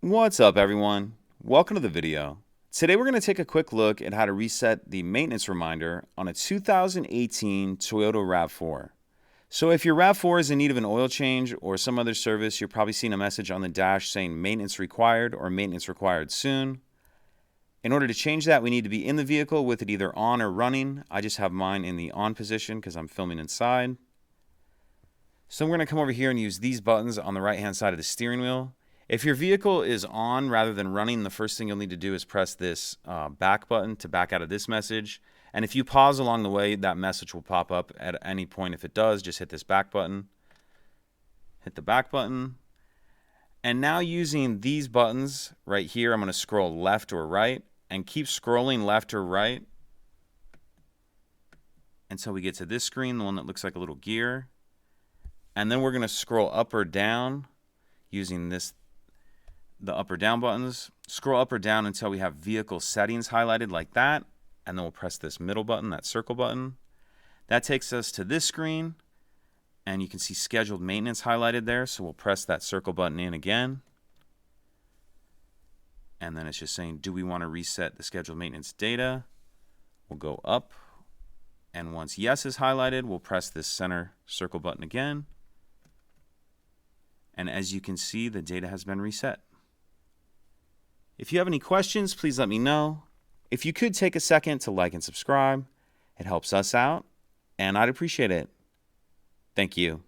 What's up, everyone? Welcome to the video. Today we're going to take a quick look at how to reset the maintenance reminder on a 2018 Toyota RAV4. So if your RAV4 is in need of an oil change or some other service, you're probably seeing a message on the dash saying maintenance required or maintenance required soon. In order to change that, we need to be in the vehicle with it either on or running. I just have mine in the on position because I'm filming inside. So we're going to come over here and use these buttons on the right-hand side of the steering wheel. If your vehicle is on rather than running, the first thing you'll need to do is press this back button to back out of this message. And if you pause along the way, that message will pop up at any point. If it does, just hit this back button. Hit the back button. And now using these buttons right here, I'm going to scroll left or right and keep scrolling left or right until we get to this screen, the one that looks like a little gear. And then we're going to scroll up or down using the up or down buttons. Scroll up or down until we have vehicle settings highlighted like that. And then we'll press this middle button, that circle button. That takes us to this screen. And you can see scheduled maintenance highlighted there. So we'll press that circle button in again. And then it's just saying, do we want to reset the scheduled maintenance data? We'll go up. And once yes is highlighted, we'll press this center circle button again. And as you can see, the data has been reset. If you have any questions, please let me know. If you could take a second to like and subscribe, it helps us out, and I'd appreciate it. Thank you.